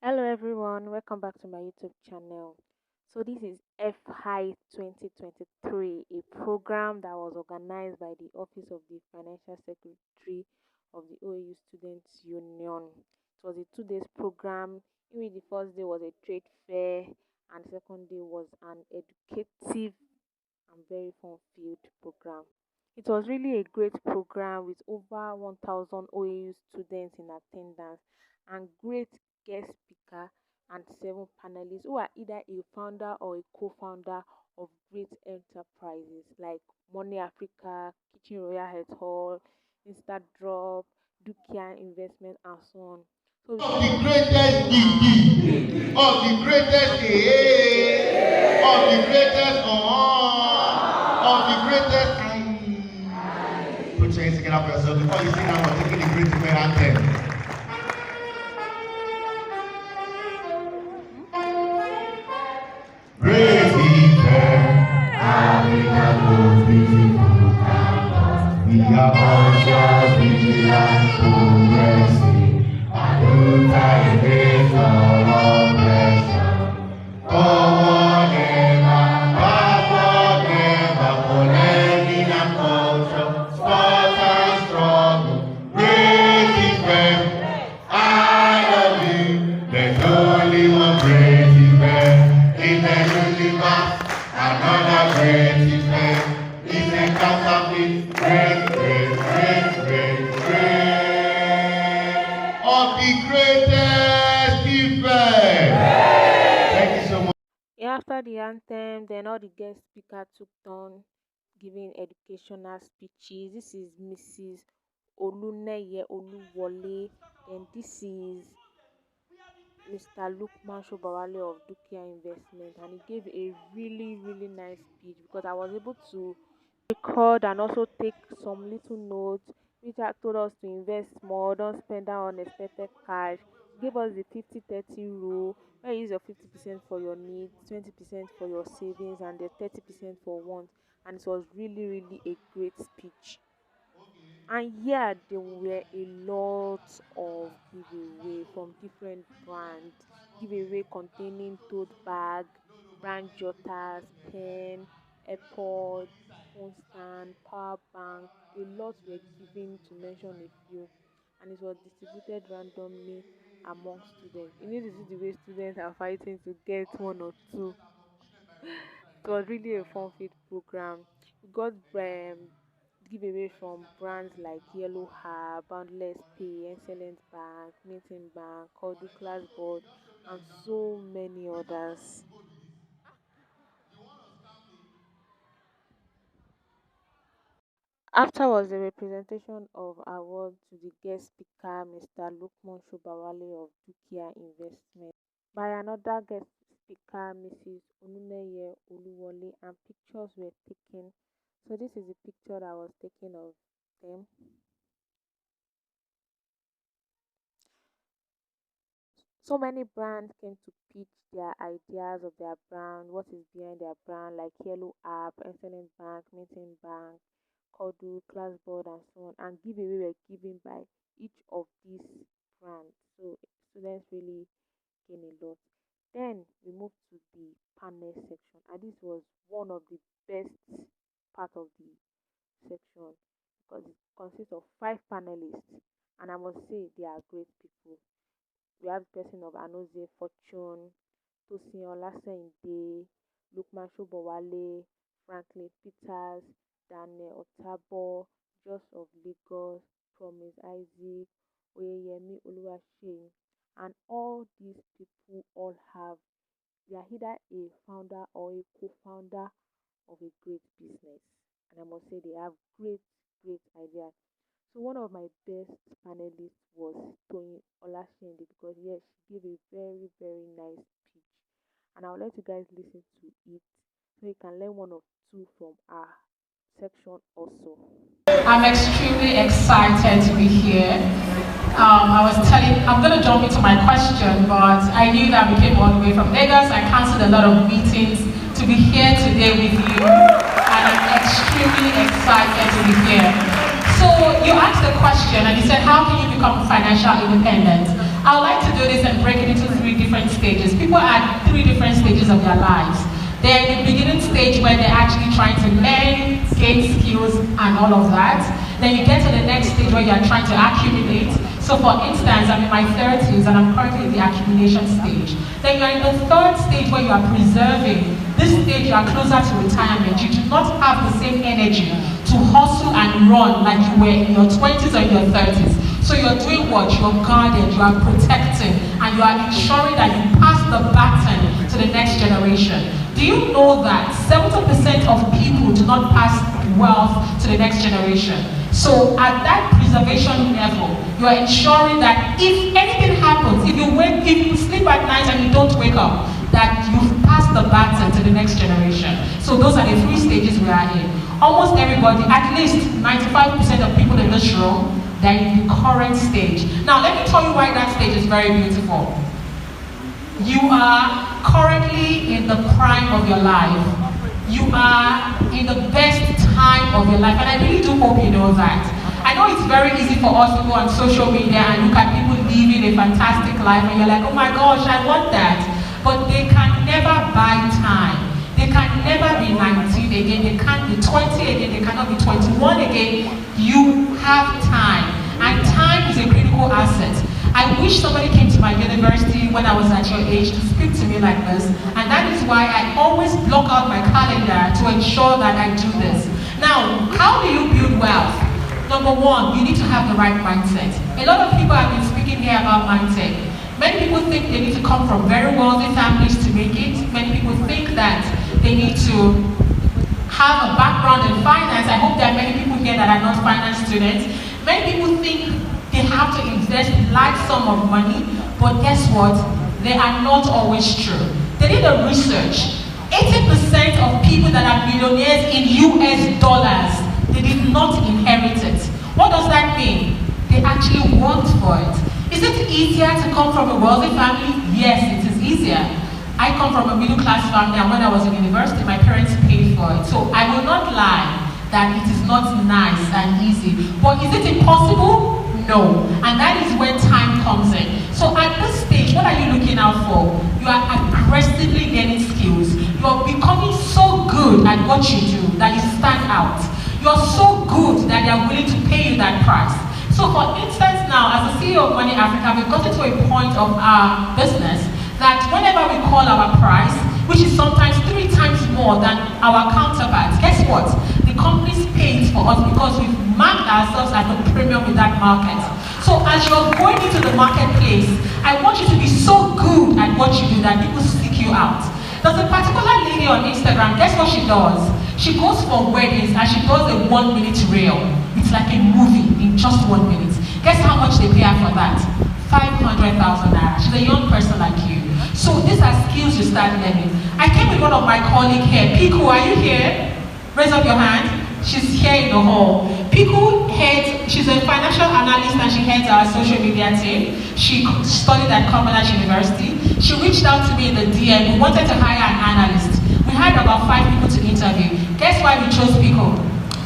Hello everyone, welcome back to my YouTube channel. So this is FHI 2023, a program that was organized by the Office of the Financial Secretary of the OAU Students Union. It was a 2 days program in which the first day was a trade fair and the second day was an educative and very fun-filled program. It was really a great program with over 1,000 OAU students in attendance and great guest speaker and 7 panelists who are either a founder or a co-founder of great enterprises like Money Africa, Kitchen Royal Health Hall, Instadrop, Dukia Investment, and so on. So of the greatest DD, of the greatest AA, of the greatest of the greatest I. Put your hands together for yourself before you sing out for taking the great prayer anthem. Great event, Africa goes beautiful campus. We are conscious, vigilant, progressive, and no time waits for oppression. Forward ever, backward never, for learning and culture, sport and struggle. Great event, I love you. There's only one great event. In the universe, another great event is encounter with great of the greatest event. Thank you so much. After the anthem, then all the guest speakers took turn giving educational speeches. This is Mrs. Oluneye Oluwole, and this is Mr. Lukman Shobawale of Dukia Investment, and he gave a really nice speech because I was able to record and also take some little notes which had told us to invest more, don't spend that unexpected cash. He gave us the 50-30 rule where you use your 50% for your needs, 20% for your savings, and the 30% for wants. And it was really a great speech. And yeah, there were a lot of giveaway from different brands. Giveaway containing tote bag, brand jotters, pen, airpods, phone stand, power bank. A lot were given to mention a few, and it was distributed randomly among students. You need to see the way students are fighting to get one or two. It was really a fun-filled program. We got giveaway from brands like Yellow Hair, Boundless Pay, Excellent Bank, Meeting Bank, Kodu Classboard, and so many others. After was the representation of award to the guest speaker, Mr. Lukman Shobawale of Dukia Investment, by another guest speaker, Mrs. Onuneye Oluwole, and pictures were taken. So this is the picture that was taken of them. So many brands came to pitch their ideas of their brand, what is behind their brand, like Yellow App, Excellent Bank, Meeting Bank, Kodu, Classboard, and so on. And giveaway were given by each of these brands. So students really gain a lot. Then we moved to the panel section, and this was one of the best part of the section because it consists of 5 panelists, and I must say they are great people. We have the person of Anoze Fortune, Tosin Olaseyinde, Lukman Shobowale, Franklin Peters, Daniel Otabo, Joss of Lagos, Promise Isaac, Oyeyemi Oluwaseyi, and all these people all have they are either a founder or a co-founder of a great business. And I must say they have great ideas. So one of my best panelists was Tony Olashiende because yes, she gave a very nice speech, and I'll let you guys listen to it so you can learn one or two from our section also. I'm extremely excited to be here. I'm going to jump into my question, but I knew that we came all the way from Lagos. I canceled a lot of meetings to be here today with you, and I'm extremely excited to be here. So you asked the question and you said, how can you become financial independent? I would like to do this and break it into 3 different stages. People are at three different stages of their lives. They're in the beginning stage where they're actually trying to learn, gain skills, and all of that. Then you get to the next stage where you're trying to accumulate. So for instance, I'm in my 30s and I'm currently in the accumulation stage. Then you're in the third stage where you are preserving. This stage you are closer to retirement. You do not have the same energy to hustle and run like you were in your 20s or in your 30s. So you're doing what? You're guarded, you are protecting, and you are ensuring that you pass the baton to the next generation. Do you know that 70% of people do not pass wealth to the next generation? So at that preservation level, you are ensuring that if anything happens, if you sleep at night and you don't wake up, that you've passed the baton to the next generation. So those are the three stages we are in. Almost everybody, at least 95% of people in this room, they're in the current stage. Now let me tell you why that stage is very beautiful. You are currently in the prime of your life. You are in the best time of your life, and I really do hope you know that. I know it's very easy for us to go on social media and look at people living a fantastic life, and you're like, oh my gosh, I want that. But they can never buy time. They can never be 19 again, they can't be 20 again, they cannot be 21 again. You have time, and time is a critical asset. I wish somebody came to my university when I was at your age to speak to me like this, and that is why I always block out my calendar to ensure that I do this. Now, how do you build wealth? Number one, you need to have the right mindset. A lot of people have been speaking here about mindset. Many people think they need to come from very wealthy families to make it. Many people think that they need to have a background in finance. I hope there are many people here that are not finance students. Many people think they have to invest large sum of money, but guess what? They are not always true. They did a research. 80% of people that are millionaires in US dollars, they did not inherit it. What does that mean? They actually worked for it. Is it easier to come from a wealthy family? Yes, it is easier. I come from a middle class family, and when I was in university, my parents paid for it. So I will not lie that it is not nice and easy. But is it impossible? No. And that is when time comes in. So at this stage, what are you looking out for? You are aggressively gaining skills. You are becoming so good at what you do that you stand out. You are so good that they are willing to pay you that price. So for instance now, as the CEO of Money Africa, we've gotten to a point of our business that whenever we call our price, which is sometimes 3 times more than our counterparts, guess what? The companies pay for us because we've marked ourselves at a premium in that market. So as you're going into the marketplace, I want you to be so good at what you do that people seek you out. There's a particular lady on Instagram, guess what she does? She goes for weddings and she does a 1-minute reel. It's like a movie in just 1 minute. Guess how much they pay her for that? 500,000 naira. She's a young person like you. So these are skills you start learning. I came with one of my colleagues here. Piku, are you here? Raise up your hand. She's here in the hall. Piku heads, she's a financial analyst and she heads our social media team. She studied at Commonwealth University. She reached out to me in the DM. We wanted to hire an analyst. We had about 5 people to interview. Guess why we chose Piku?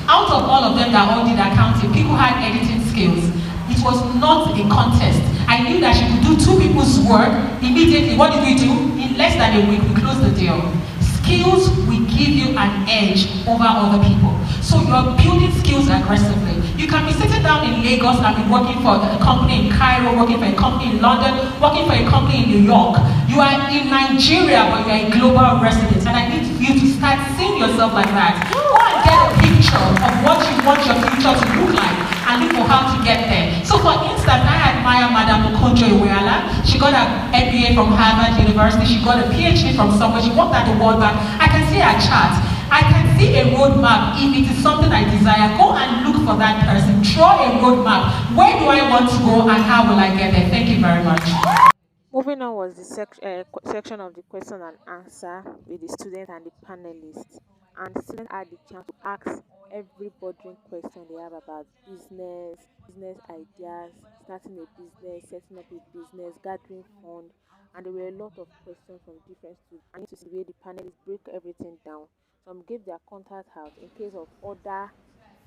Out of all of them that all did accounting, Piku had editing skills. It was not a contest. I knew that she could do 2 people's work immediately. What did we do? In less than a week, we closed the deal. Skills will give you an edge over other people. So you're building skills aggressively. You can be sitting down in Lagos and be working for a company in Cairo, working for a company in London, working for a company in New York. You are in Nigeria, but you are a global resident. And I need you to start seeing yourself like that. Go and get a picture of what you want your future to look like and look for how to get there. So for instance, I admire Madam Okonjo Iweala. She got an MBA from Harvard University. She got a PhD from somewhere. She worked at the World Bank. I can see her chart. I can see a roadmap. If it is something I desire, go and look for that person. Draw a roadmap. Where do I want to go and how will I get there? Thank you very much. Moving on was the section of the question and answer with the student and the panelists. And the students had the chance to ask every bothering question they have about business ideas, starting a business, setting up a business, gathering fund. And there were a lot of questions from different students. I need to see the way the panelists break everything down. Some gave their contact out in case of other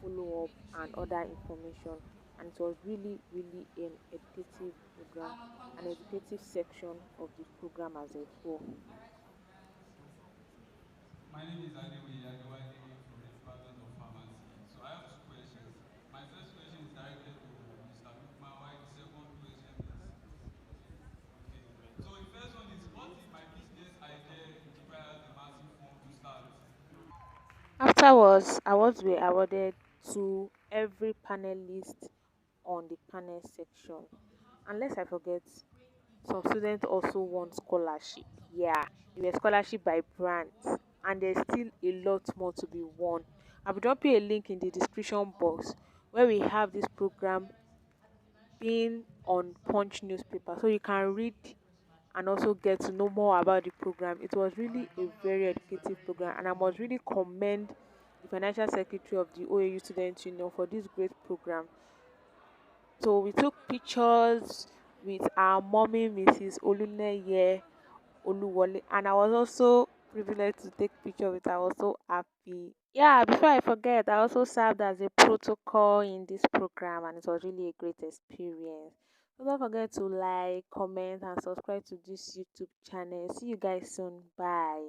follow up and other information. and it was really, really an educative program, an educative section of the program as a whole. My name is Adewi Adewale from the Department of Pharmacy. So I have two questions. My first question is directed to Mr. Lukman, while the second question is okay. So the first one is, what if my business idea requires a massive fund to start? Afterwards, awards were awarded to every panelist on the panel section. Unless I forget, some students also won scholarship. Yeah, they were scholarship by grant, and there's still a lot more to be won. I'll be dropping a link in the description box where we have this program being on Punch newspaper, so you can read and also get to know more about the program. It was really a very educative program, and I must really commend the financial secretary of the OAU Student Union for this great program. So we took pictures with our mommy, Mrs. Oluneye Oluwole, and I was also privileged to take picture with her. I was so happy. Yeah, before I forget, I also served as a protocol in this program, and it was really a great experience. So don't forget to like, comment, and subscribe to this YouTube channel. See you guys soon. Bye.